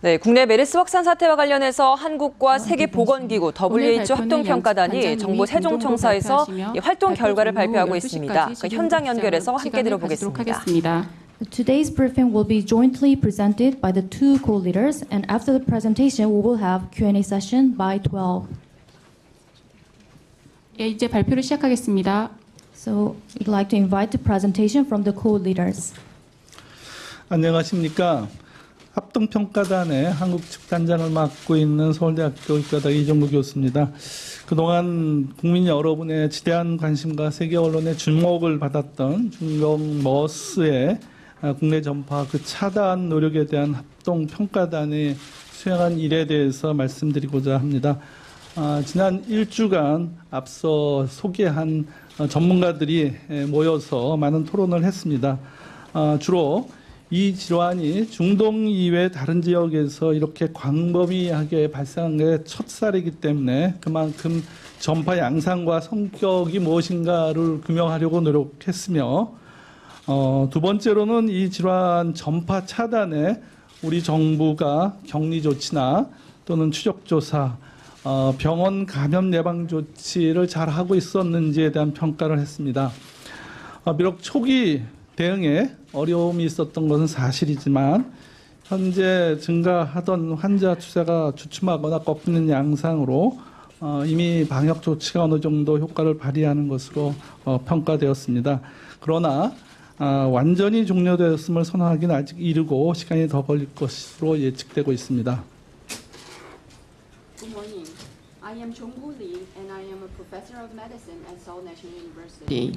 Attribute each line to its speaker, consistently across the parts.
Speaker 1: 네, 국내 메르스 확산 사태와 관련해서 한국과 세계보건기구 WHO 합동평가단이 정부 세종청사에서 활동 결과를 발표하고 있습니다. 현장 연결해서 함께 들어보겠습니다.
Speaker 2: Today's briefing will be jointly presented by the two co-leaders, and after the presentation, we will have Q&A session by 12.
Speaker 3: 예, 이제 발표를 시작하겠습니다.
Speaker 2: So we'd like to invite the presentation from the co-leaders.
Speaker 4: 안녕하십니까. 합동평가단의 한국 측단장을 맡고 있는 서울대학교 의과대학 이종구 교수입니다. 그동안 국민 여러분의 지대한 관심과 세계 언론의 주목을 받았던 중경 머스의 국내 전파 그 차단 노력에 대한 합동평가단이 수행한 일에 대해서 말씀드리고자 합니다. 지난 일주간 앞서 소개한 전문가들이 모여서 많은 토론을 했습니다. 주로 이 질환이 중동 이외 다른 지역에서 이렇게 광범위하게 발생한 게 첫사례이기 때문에 그만큼 전파 양상과 성격이 무엇인가를 규명하려고 노력했으며 두 번째로는 이 질환 전파 차단에 우리 정부가 격리 조치나 또는 추적 조사, 병원 감염 예방 조치를 잘 하고 있었는지에 대한 평가를 했습니다. 비록 초기 대응에 어려움이 있었던 것은 사실이지만 현재 증가하던 환자 추세가 주춤하거나 꺾이는 양상으로 이미 방역 조치가 어느 정도 효과를 발휘하는 것으로 평가되었습니다. 그러나 완전히 종료되었음을 선언하기는 아직 이르고 시간이 더 걸릴 것으로 예측되고 있습니다.
Speaker 3: Good morning. I am Jong-Woo Lee and I am a professor of medicine at Seoul National University.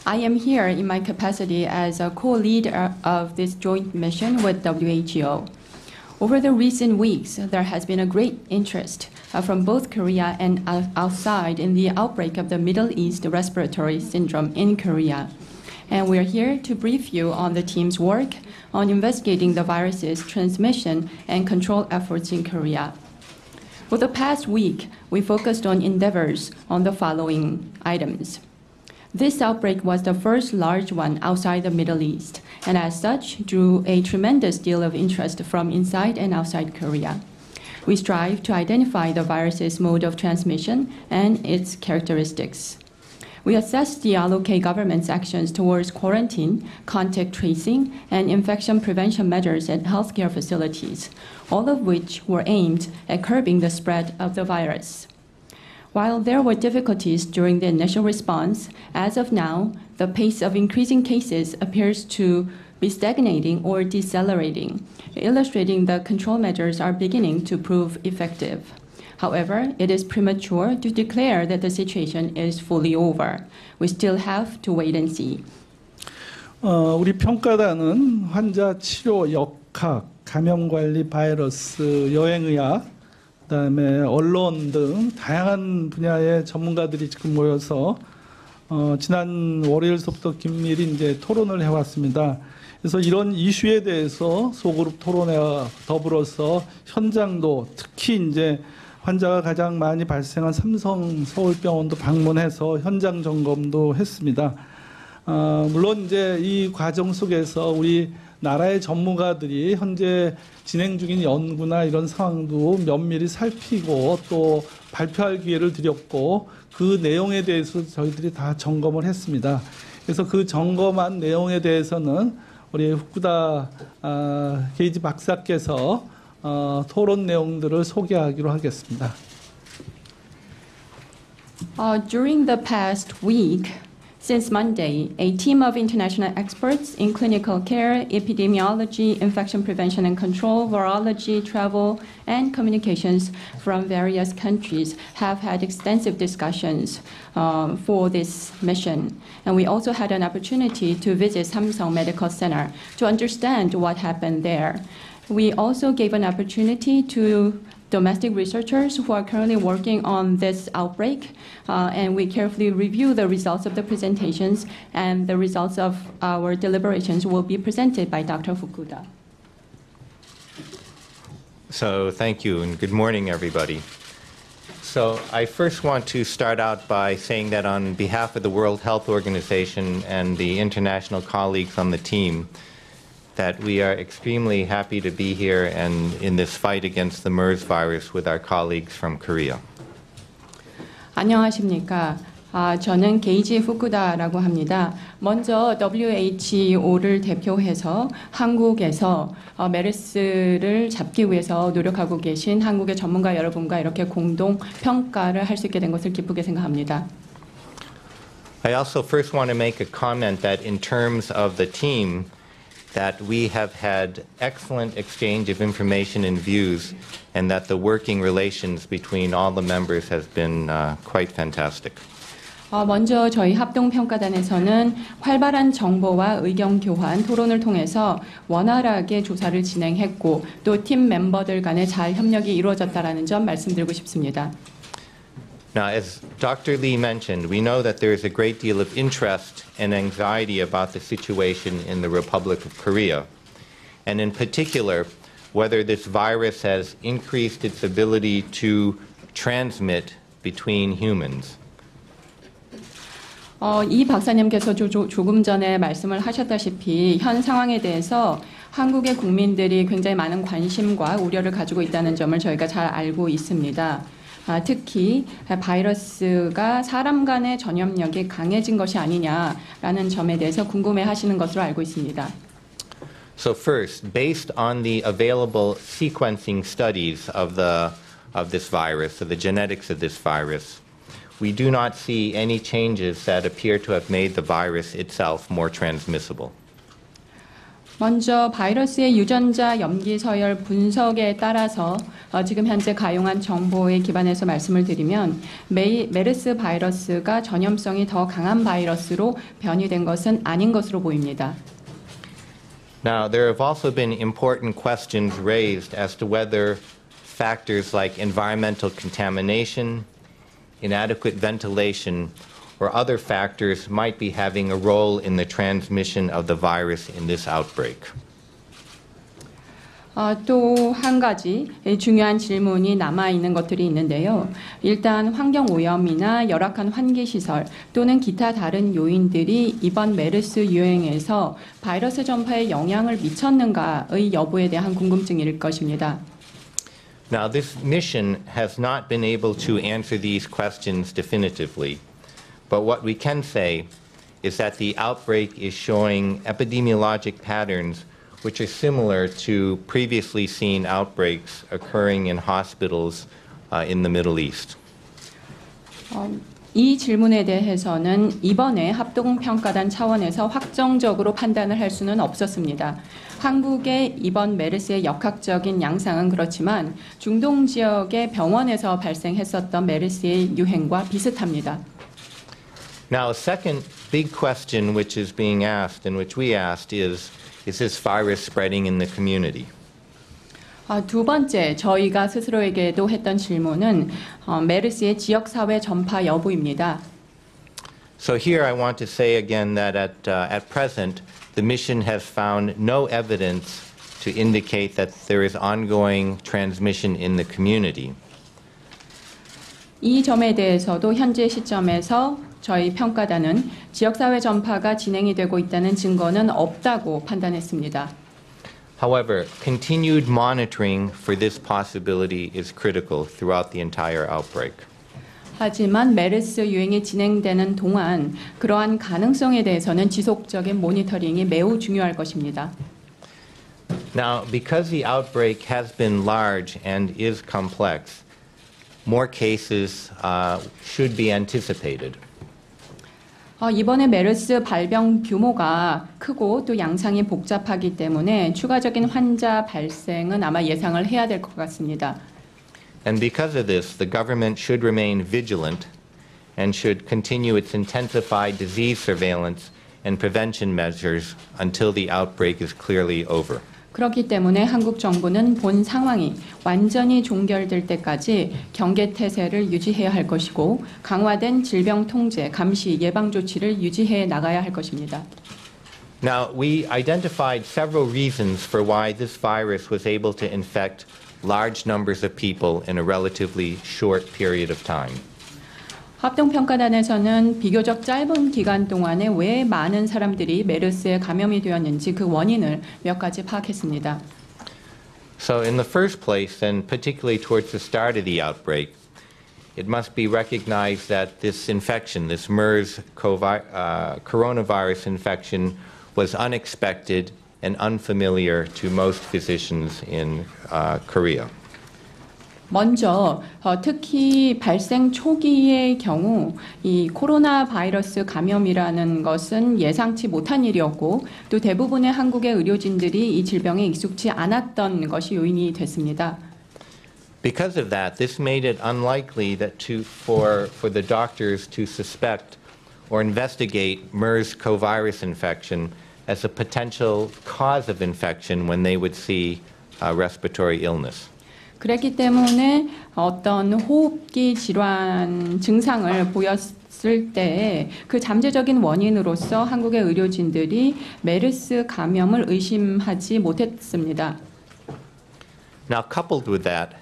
Speaker 3: I am here in my capacity as a co-leader of this joint mission with WHO. Over the recent weeks, there has been a great interest from both Korea and outside in the outbreak of the Middle East respiratory syndrome in Korea. And we are here to brief you on the team's work on investigating the virus's transmission and control efforts in Korea. For the past week, we focused on endeavors on the following items. This outbreak was the first large one outside the Middle East, and as such, drew a tremendous deal of interest from inside and outside Korea. We strive to identify the virus's mode of transmission and its characteristics. We assessed the ROK government's actions towards quarantine, contact tracing, and infection prevention measures at healthcare facilities, all of which were aimed at curbing the spread of the virus. While there were difficulties during the initial response, as of now, the pace of increasing cases appears to be stagnating or decelerating, illustrating the control measures are beginning to prove effective. However, it is premature to declare that the situation is fully over. We still have to wait and see.
Speaker 4: 우리 평가단은 환자 치료, 역학, 감염관리, 바이러스, 여행의학, 그다음에 언론 등 다양한 분야의 전문가들이 지금 모여서 지난 월요일서부터 긴밀히 이제 토론을 해왔습니다. 그래서 이런 이슈에 대해서 소그룹 토론회와 더불어서 현장도 특히 이제 환자가 가장 많이 발생한 삼성 서울병원도 방문해서 현장 점검도 했습니다. 물론 이제 이 과정 속에서 우리 나라의 전문가들이 현재 진행 중인 연구나 이런 상황도 면밀히 살피고 또 발표할 기회를 드렸고 그 내용에 대해서 저희들이 다 점검을 했습니다. 그래서 그 점검한 내용에 대해서는 우리 후쿠다 게이지 박사께서 토론 내용들을 소개하기로 하겠습니다.
Speaker 3: During the past week, since Monday, a team of international experts in clinical care, epidemiology, infection prevention and control, virology, travel, and communications from various countries have had extensive discussions for this mission. And we also had an opportunity to visit Samsung Medical Center to understand what happened there. We also gave an opportunity to domestic researchers who are currently working on this outbreak, and we carefully review the results of the presentations, and the results of our deliberations will be presented by Dr. Fukuda.
Speaker 5: So thank you, and good morning, everybody. So I first want to start out by saying that on behalf of the World Health Organization and the international colleagues on the team, that we are extremely happy to be here and in this fight against the MERS virus with our colleagues from Korea.
Speaker 3: 안녕하십니까. 저는 게이지 후쿠다라고 합니다. 먼저 WHO를 대표해서 한국에서 메르스를 잡기 위해서 노력하고 계신 한국의 전문가 여러분과 이렇게 공동 평가를 할 수 있게 된 것을 기쁘게 생각합니다.
Speaker 5: I also first want to make a comment that in terms of the team, that we have had excellent exchange of information and views, and that the working relations between all the members has been quite fantastic.
Speaker 3: 먼저 저희 합동평가단에서는 활발한 정보와 의견 교환, 토론을 통해서 원활하게 조사를 진행했고 또 팀 멤버들 간에 잘 협력이 이루어졌다라는 점 말씀드리고 싶습니다.
Speaker 5: Now, as Dr. Lee mentioned, we know that there is a great deal of interest and anxiety about the situation in the Republic of Korea, and in particular, whether this virus has increased its ability to transmit between humans.
Speaker 3: 이 박사님께서 조금 전에 말씀을 하셨다시피 현 상황에 대해서 한국의 국민들이 굉장히 많은 관심과 우려를 가지고 있다는 점을 저희가 잘 알고 있습니다. 특히 바이러스가 사람 간의 전염력이 강해진 것이 아니냐라는 점에 대해서 궁금해하시는 것으로 알고 있습니다.
Speaker 5: So first, based on the available sequencing studies of this virus, of the genetics of this virus, we do not see any changes that appear to have made the virus itself more transmissible.
Speaker 3: 먼저 바이러스의 유전자 염기 서열 분석에 따라서 지금 현재 가용한 정보에 기반해서 말씀을 드리면 메르스 바이러스가 전염성이 더 강한 바이러스로 변이된 것은 아닌 것으로 보입니다.
Speaker 5: Now, there have also been important questions raised as to whether factors like environmental contamination, inadequate ventilation, or other factors might be having a role in the transmission of the virus in this outbreak.
Speaker 3: 또 한 가지 중요한 질문이 남아있는 것들이 있는데요. 일단 환경오염이나 열악한 환기시설 또는 기타 다른 요인들이 이번 메르스 유행에서 바이러스 전파에 영향을 미쳤는가의 여부에 대한 궁금증일 것입니다.
Speaker 5: Now, this mission has not been able to answer these questions definitively, but what we can say is that the outbreak is showing epidemiologic patterns which are similar to previously seen outbreaks occurring in hospitals in the Middle East.
Speaker 3: 이 질문에 대해서는 이번에 합동평가단 차원에서 확정적으로 판단을 할 수는 없었습니다. 한국의 이번 메르스의 역학적인 양상은 그렇지만 중동 지역의 병원에서 발생했었던 메르스의 유행과 비슷합니다.
Speaker 5: Now, a second big question which is being asked and which we asked is this virus spreading in the community?
Speaker 3: 두 번째, 저희가 스스로에게도 했던 질문은 메르스의 지역사회 전파 여부입니다.
Speaker 5: So here I want to say again that at present, the mission has found no evidence to indicate that there is ongoing transmission in the community.
Speaker 3: 이 점에 대해서도 현재 시점에서 저희 평가단은 지역사회 전파가 진행이 되고 있다는 증거는 없다고 판단했습니다.
Speaker 5: However, continued monitoring for this possibility is critical throughout the entire outbreak.
Speaker 3: 하지만 메르스 유행이 진행되는 동안 그러한 가능성에 대해서는 지속적인 모니터링이 매우 중요할 것입니다.
Speaker 5: Now, because the outbreak has been large and is complex, more cases should be anticipated.
Speaker 3: 이번에 메르스 발병 규모가 크고 또 양상이 복잡하기 때문에 추가적인 환자 발생은 아마 예상을 해야 될 것 같습니다.
Speaker 5: And because of this, the government should remain vigilant and should continue its intensified disease surveillance and prevention measures until the outbreak is clearly over.
Speaker 3: 그렇기 때문에 한국 정부는 본 상황이 완전히 종결될 때까지 경계 태세를 유지해야 할 것이고 강화된 질병 통제, 감시, 예방 조치를 유지해 나가야 할 것입니다.
Speaker 5: Now, we identified several reasons for why this virus was able to infect large numbers of people in a relatively short period of time.
Speaker 3: 합동평가단에서는 비교적 짧은 기간 동안에 왜 많은 사람들이 메르스에 감염이 되었는지 그 원인을 몇 가지 파악했습니다.
Speaker 5: So in the first place, and particularly towards the start of the outbreak, it must be recognized that this infection, this MERS coronavirus infection, was unexpected and unfamiliar to most physicians in Korea.
Speaker 3: 먼저 특히 발생 초기의 경우 이 코로나 바이러스 감염이라는 것은 예상치 못한 일이었고 또 대부분의 한국의 의료진들이 이 질병에 익숙치 않았던 것이 요인이 됐습니다.
Speaker 5: Because of that, this made it unlikely that for the doctors to suspect or investigate MERS covirus infection as a potential cause of infection when they would see respiratory illness.
Speaker 3: 그랬기 때문에 어떤 호흡기 질환 증상을 보였을 때 그 잠재적인 원인으로서 한국의 의료진들이 메르스 감염을 의심하지 못했습니다.
Speaker 5: Now, coupled with that,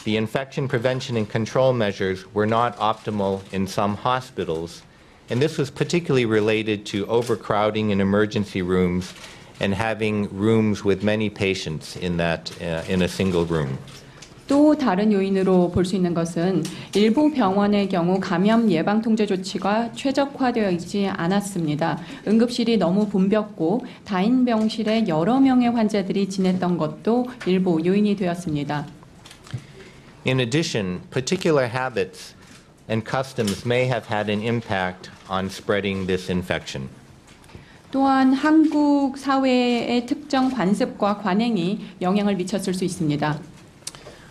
Speaker 5: the infection prevention and control measures were not optimal in some hospitals, and this was particularly related to overcrowding in emergency rooms and having rooms with many patients in a single room.
Speaker 3: 또 다른 요인으로 볼 수 있는 것은 일부 병원의 경우 감염 예방 통제 조치가 최적화되어 있지 않았습니다. 응급실이 너무 붐볐고 다인 병실에 여러 명의 환자들이 지냈던 것도 일부 요인이 되었습니다.
Speaker 5: In addition, particular habits and customs may have had an impact on spreading this infection.
Speaker 3: 또한 한국 사회의 특정 관습과 관행이 영향을 미쳤을 수 있습니다.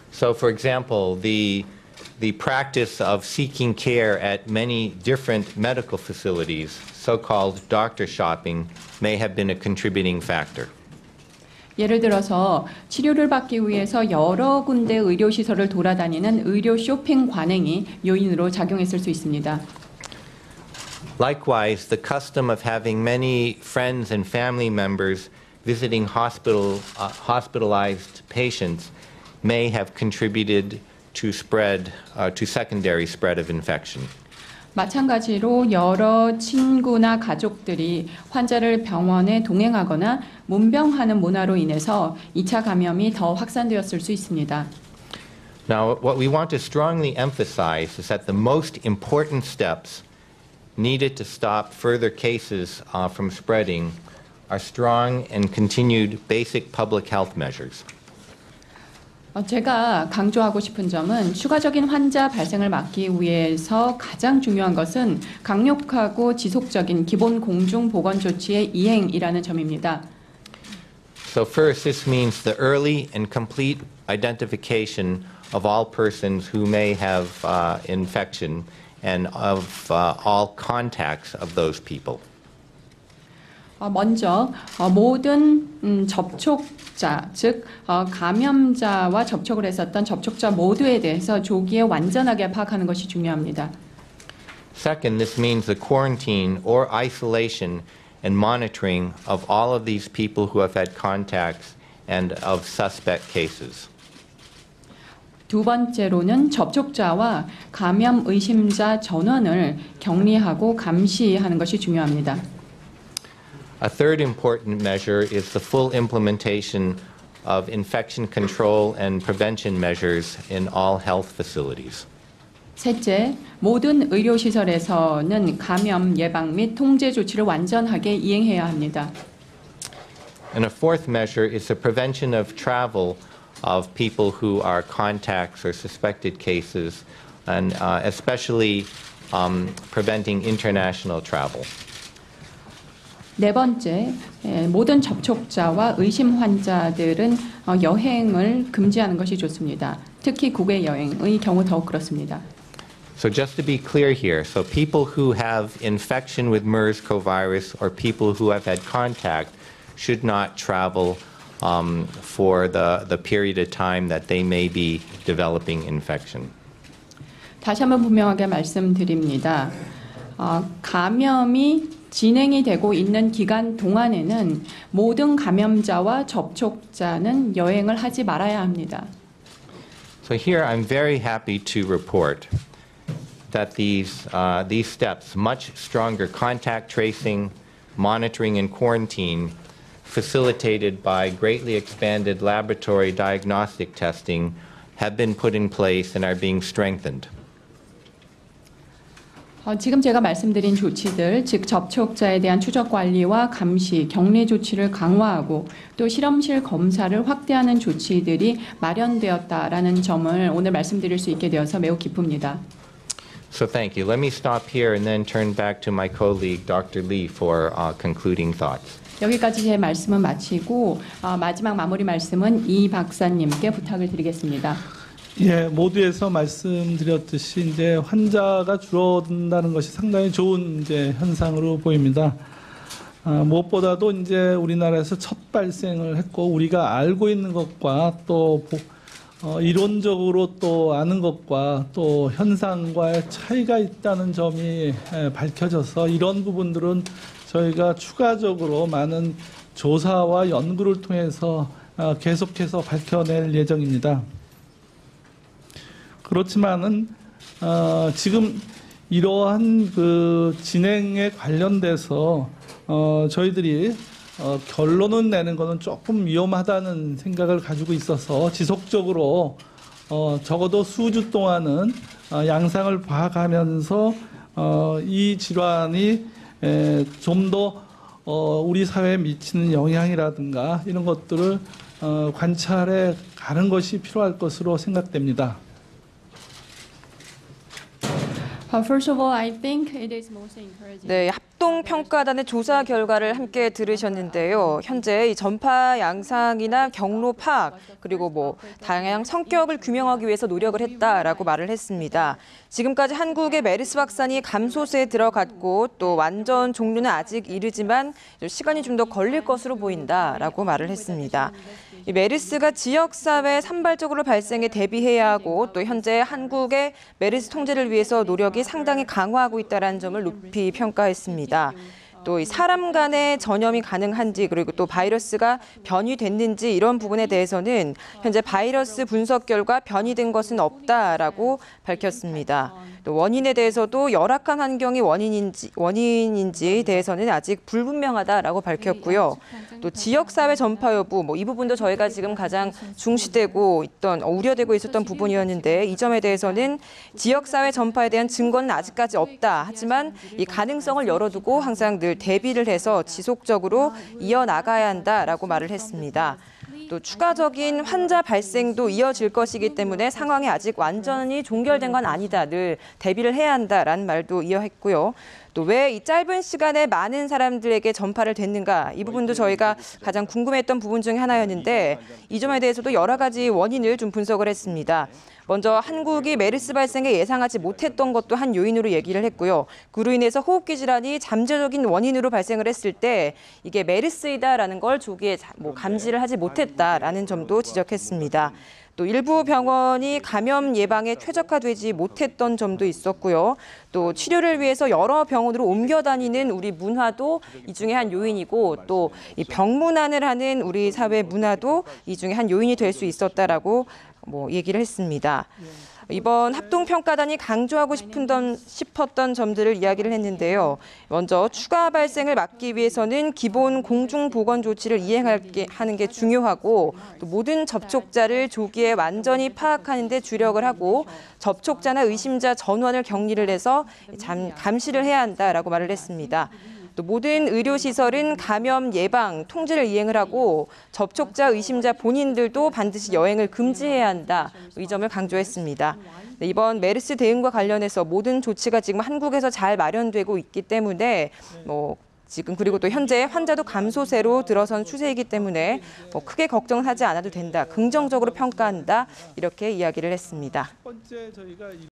Speaker 5: So, for example, the practice of seeking care at many different medical facilities, so-called doctor shopping, may have been a contributing factor.
Speaker 3: 예를 들어서 치료를 받기 위해서 여러 군데 의료시설을 돌아다니는 의료 쇼핑 관행이 요인으로 작용했을 수 있습니다.
Speaker 5: Likewise, the custom of having many friends and family members visiting hospitalized patients may have contributed to secondary spread of infection.
Speaker 3: 마찬가지로 여러 친구나 가족들이 환자를 병원에 동행하거나 문병하는 문화로 인해서 2차 감염이 더 확산되었을 수 있습니다.
Speaker 5: Now, what we want to strongly emphasize is that the most important steps needed to stop further cases from spreading are strong and continued basic public health measures.
Speaker 3: 제가 강조하고 싶은 점은 추가적인 환자 발생을 막기 위해서 가장 중요한 것은 강력하고 지속적인 기본 공중 보건 조치의 이행이라는 점입니다.
Speaker 5: So first, this means the early and complete identification of all persons who may have infection and of all contacts of those people.
Speaker 3: 먼저 모든 접촉자, 즉 감염자와 접촉을 했었던 접촉자 모두에 대해서 조기에 완전하게 파악하는 것이 중요합니다.
Speaker 5: Second, this means the quarantine or isolation and monitoring of all of these people who have had contacts and of suspect cases.
Speaker 3: 두 번째로는 접촉자와 감염 의심자 전원을 격리하고 감시하는 것이 중요합니다.
Speaker 5: A third important measure is the full implementation of infection control and prevention measures in all health facilities.
Speaker 3: 셋째, 모든 의료시설에서는 감염 예방 및 통제 조치를 완전하게 이행해야 합니다.
Speaker 5: And a fourth measure is the prevention of travel of people who are contacts or suspected cases, and especially preventing international travel.
Speaker 3: 네 번째, 모든 접촉자와 의심 환자들은 여행을 금지하는 것이 좋습니다. 특히 국외 여행의 경우 더욱 그렇습니다.
Speaker 5: So just to be clear here, so people who have infection with MERS covirus or people who have had contact should not travel for the period of time that they may be developing infection.
Speaker 3: 다시 한번 분명하게 말씀드립니다. 감염이 진행이 되고 있는 기간 동안에는 모든 감염자와 접촉자는 여행을 하지 말아야 합니다.
Speaker 5: So here I'm very happy to report that these steps, much stronger contact tracing, monitoring, and quarantine, facilitated by greatly expanded laboratory diagnostic testing, have been put in place and are being strengthened.
Speaker 3: 지금 제가 말씀드린 조치들, 즉 접촉자에 대한 추적 관리와 감시, 격리 조치를 강화하고 또 실험실 검사를 확대하는 조치들이 마련되었다라는 점을 오늘 말씀드릴 수 있게 되어서 매우 기쁩니다.
Speaker 5: So thank you. Let me stop here and then turn back to my colleague, Dr. Lee, for concluding thoughts.
Speaker 3: 여기까지 제 말씀은 마치고 마지막 마무리 말씀은 이 박사님께 부탁을 드리겠습니다.
Speaker 4: 예, 모두에서 말씀드렸듯이 이제 환자가 줄어든다는 것이 상당히 좋은 이제 현상으로 보입니다. 무엇보다도 이제 우리나라에서 첫 발생을 했고 우리가 알고 있는 것과 또 이론적으로 또 아는 것과 또 현상과의 차이가 있다는 점이 밝혀져서 이런 부분들은 저희가 추가적으로 많은 조사와 연구를 통해서 계속해서 밝혀낼 예정입니다. 그렇지만은 지금 이러한 그 진행에 관련돼서 저희들이 결론을 내는 것은 조금 위험하다는 생각을 가지고 있어서 지속적으로 적어도 수주 동안은 양상을 봐가면서 이 질환이 좀 더 우리 사회에 미치는 영향이라든가 이런 것들을 관찰해 가는 것이 필요할 것으로 생각됩니다.
Speaker 3: First of all, I think it is most encouraging.
Speaker 1: 네, 합동평가단의 조사 결과를 함께 들으셨는데요. 현재 이 전파 양상이나 경로 파악 그리고 뭐 다양한 성격을 규명하기 위해서 노력을 했다라고 말을 했습니다. 지금까지 한국의 메르스 확산이 감소세에 들어갔고 또 완전 종료는 아직 이르지만 시간이 좀 더 걸릴 것으로 보인다라고 말을 했습니다. 이 메르스가 지역사회에 산발적으로 발생에 대비해야 하고 또 현재 한국의 메르스 통제를 위해서 노력이 상당히 강화하고 있다는 점을 높이 평가했습니다. 또 이 사람 간의 전염이 가능한지 그리고 또 바이러스가 변이됐는지 이런 부분에 대해서는 현재 바이러스 분석 결과 변이된 것은 없다라고 밝혔습니다. 또 원인에 대해서도 열악한 환경이 원인인지에 대해서는 아직 불분명하다라고 밝혔고요. 또 지역사회 전파 여부, 이 부분도 저희가 지금 가장 중시되고 있던, 우려되고 있었던 부분이었는데 이 점에 대해서는 지역사회 전파에 대한 증거는 아직까지 없다. 하지만 이 가능성을 열어두고 항상 늘 대비를 해서 지속적으로 이어나가야 한다라고 말을 했습니다. 또 추가적인 환자 발생도 이어질 것이기 때문에 상황이 아직 완전히 종결된 건 아니다. 늘 대비를 해야 한다라는 말도 이어했고요. 또 왜 이 짧은 시간에 많은 사람들에게 전파를 됐는가 이 부분도 저희가 가장 궁금했던 부분 중에 하나였는데 이 점에 대해서도 여러 가지 원인을 좀 분석을 했습니다. 먼저 한국이 메르스 발생에 예상하지 못했던 것도 한 요인으로 얘기를 했고요. 그로 인해서 호흡기 질환이 잠재적인 원인으로 발생을 했을 때 이게 메르스이다라는 걸 조기에 감지를 하지 못했다라는 점도 지적했습니다. 또 일부 병원이 감염 예방에 최적화되지 못했던 점도 있었고요. 또 치료를 위해서 여러 병원으로 옮겨 다니는 우리 문화도 이 중에 한 요인이고 또 이 병문안을 하는 우리 사회 문화도 이 중에 한 요인이 될 수 있었다라고 얘기를 했습니다. 이번 합동평가단이 강조하고 싶었던 점들을 이야기를 했는데요. 먼저 추가 발생을 막기 위해서는 기본 공중보건 조치를 이행하는 게 중요하고 또 모든 접촉자를 조기에 완전히 파악하는 데 주력을 하고 접촉자나 의심자 전원을 격리를 해서 감시를 해야 한다라고 말을 했습니다. 또 모든 의료시설은 감염 예방, 통제를 이행을 하고 접촉자, 의심자 본인들도 반드시 여행을 금지해야 한다. 이 점을 강조했습니다. 네, 이번 메르스 대응과 관련해서 모든 조치가 지금 한국에서 잘 마련되고 있기 때문에 지금 그리고 또 현재 환자도 감소세로 들어선 추세이기 때문에 크게 걱정하지 않아도 된다. 긍정적으로 평가한다. 이렇게 이야기를 했습니다.